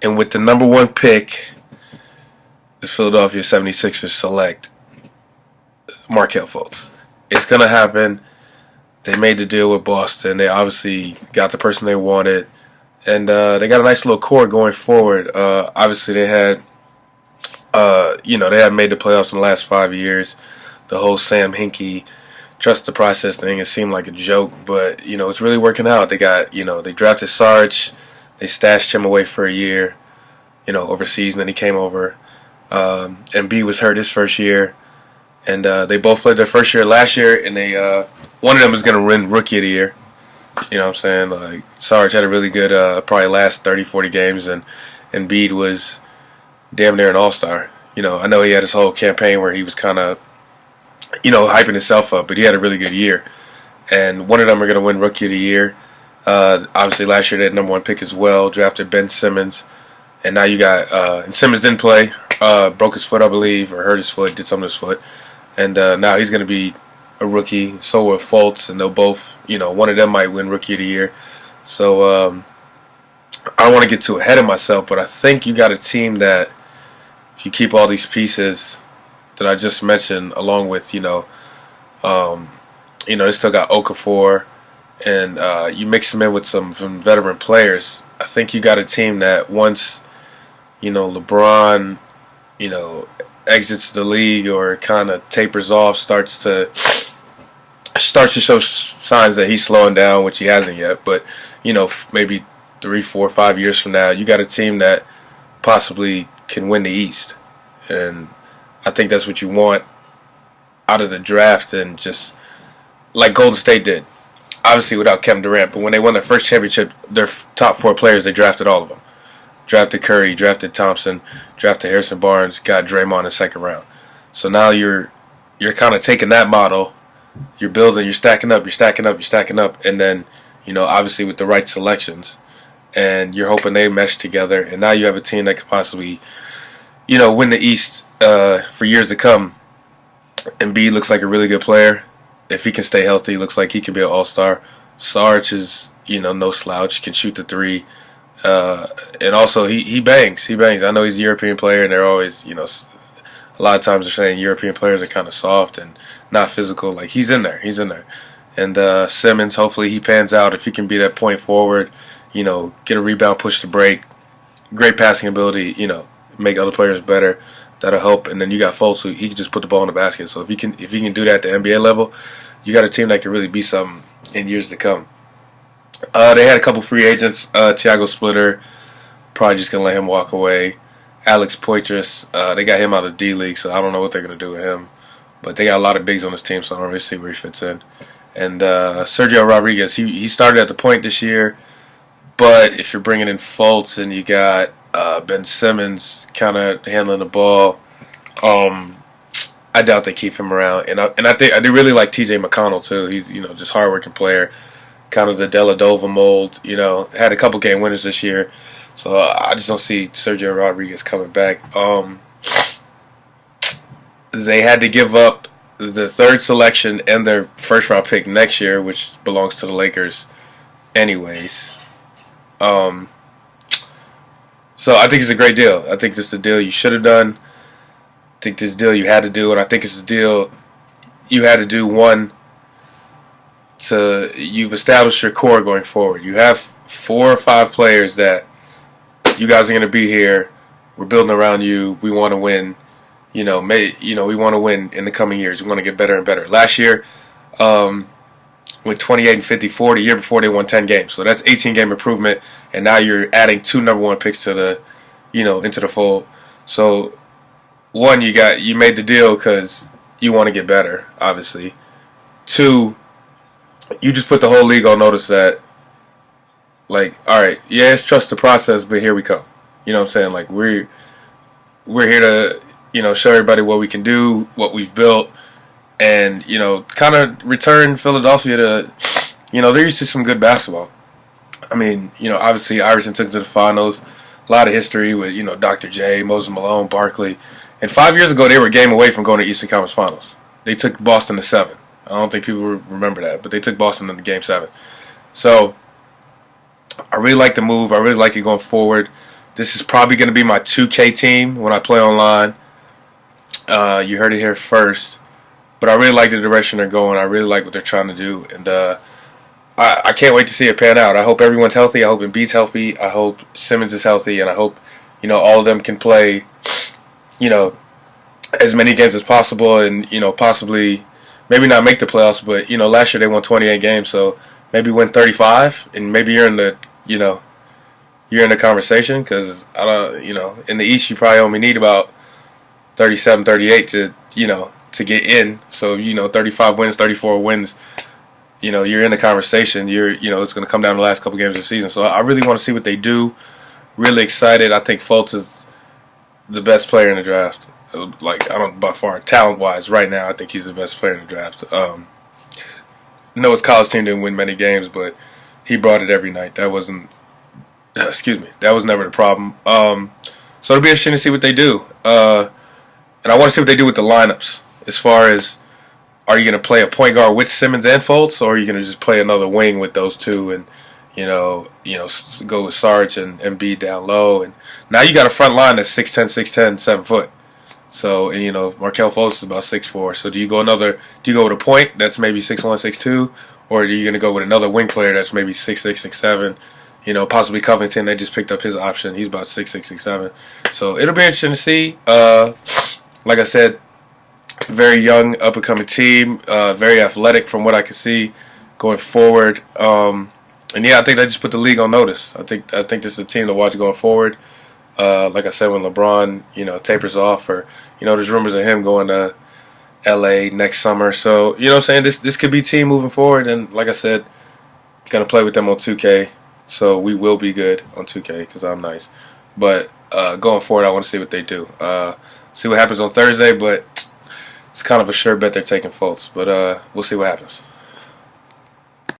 And with the number one pick, the Philadelphia 76ers select Markelle Fultz. It's going to happen. They made the deal with Boston. They obviously got the person they wanted. And they got a nice little core going forward. Obviously, they had, they had made the playoffs in the last 5 years. The whole Sam Hinkie trust the process thing, it seemed like a joke, but, it's really working out. They got, they drafted Sarge. They stashed him away for a year, overseas, and then he came over. And B was hurt his first year. And they both played their first year last year, and they one of them is going to win Rookie of the Year. You know what I'm saying? Like, Sarge had a really good, probably last 30, 40 games, and Embiid was damn near an all-star. I know he had his whole campaign where he was kind of, hyping himself up, but he had a really good year. And one of them are going to win Rookie of the Year. Obviously, last year they had number one pick as well, drafted Ben Simmons. And now you got, and Simmons didn't play, broke his foot, I believe, or hurt his foot, did something to his foot. And now he's going to be a rookie. So will Fultz, and they'll both, one of them might win Rookie of the Year. So I don't want to get too ahead of myself, but I think you got a team that, if you keep all these pieces that I just mentioned, along with, they still got Okafor, and you mix them in with some veteran players, I think you got a team that once, LeBron, exits the league or kind of tapers off, starts to show signs that he's slowing down, which he hasn't yet. But maybe 3, 4, 5 years from now, you got a team that possibly can win the East, and I think that's what you want out of the draft, and just like Golden State did, obviously without Kevin Durant. But when they won their first championship, their top 4 players, they drafted all of them. Drafted Curry, drafted Thompson, drafted Harrison Barnes, got Draymond in the second round. So now you're kind of taking that model, you're building, you're stacking up, and then, obviously with the right selections, and you're hoping they mesh together, and now you have a team that could possibly, win the East for years to come. Embiid looks like a really good player. If he can stay healthy, looks like he could be an all-star. Sarge is, no slouch, can shoot the three. And also he bangs. I know he's a European player, and they're always, a lot of times they're saying European players are kind of soft and not physical. Like, he's in there. And Simmons, hopefully he pans out. If he can be that point forward, get a rebound, push the break, great passing ability, make other players better. That'll help. And then you got Fultz, who he can just put the ball in the basket. So if he can do that at the NBA level, you got a team that can really be something in years to come. They had a couple free agents. Thiago Splitter, probably just going to let him walk away. Alex Poitras, they got him out of the D-League, so I don't know what they're going to do with him. But they got a lot of bigs on this team, so I don't really see where he fits in. And Sergio Rodriguez, he started at the point this year, but if you're bringing in Fultz and you got Ben Simmons kind of handling the ball, I doubt they keep him around. And I do really like T.J. McConnell too. He's just hardworking player, kind of the Deladova mold. Had a couple game winners this year, so I just don't see Sergio Rodriguez coming back. They had to give up the third selection and their first round pick next year, which belongs to the Lakers, anyways. So I think it's a great deal. I think this is a deal you should have done. I think this deal you had to do, and I think it's a deal you had to do. One, you've established your core going forward. You have 4 or 5 players that you guys are going to be here. We're building around you. We want to win. We want to win in the coming years. We want to get better and better. Last year, went 28 and 54. The year before, they won 10 games. So that's 18 game improvement. And now you're adding 2 number 1 picks to the, into the fold. So one, you made the deal because you want to get better, obviously. 2, you just put the whole league on notice that, like, all right, yeah, it's trust the process, but here we come. You know what I'm saying? Like, we're here to, show everybody what we can do, what we've built, and, kind of return Philadelphia to, they're used to some good basketball. I mean, obviously Iverson took it to the finals. A lot of history with, Dr. J, Moses Malone, Barkley. And 5 years ago, they were a game away from going to Eastern Conference Finals. They took Boston to 7. I don't think people remember that, but they took Boston into Game 7. So I really like the move. I really like it going forward. This is probably going to be my 2K team when I play online. You heard it here first. But I really like the direction they're going. I really like what they're trying to do. And I can't wait to see it pan out. I hope everyone's healthy. I hope Embiid's healthy. I hope Simmons is healthy. And I hope, all of them can play, as many games as possible. And, possibly maybe not make the playoffs. But, last year they won 28 games. So maybe win 35. And maybe you're in the, you're in the conversation. Because, in the East you probably only need about 37, 38 to, to get in. So, 35 wins, 34 wins, you're in the conversation. It's going to come down to the last couple games of the season. So I really want to see what they do. Really excited. I think Fultz is the best player in the draft. By far, talent-wise, right now, I think he's the best player in the draft. No, his college team didn't win many games, but he brought it every night. That wasn't, that was never the problem. So it'll be interesting to see what they do. And I want to see what they do with the lineups. As far as, are you going to play a point guard with Simmons and Fultz, or are you going to just play another wing with those two and, go with Sarge and Embiid down low? And now you got a front line that's 6'10", 7 foot. So, and, Markelle Fultz is about 6'4". So do you go with a point that's maybe 6'1", 6'2", or are you going to go with another wing player that's maybe 6'6", 6'7"? Possibly Covington, they just picked up his option. He's about 6'6", 6'7". So it'll be interesting to see. Like I said, very young, up-and-coming team, very athletic from what I can see going forward. And yeah, I think they just put the league on notice. I think this is a team to watch going forward. Like I said, when LeBron, tapers off, or there's rumors of him going to LA next summer. So what I'm saying, this could be a team moving forward. And like I said, gonna play with them on 2K, so we will be good on 2K because I'm nice. But going forward, I want to see what they do. See what happens on Thursday, but it's kind of a sure bet they're taking Fultz. But we'll see what happens.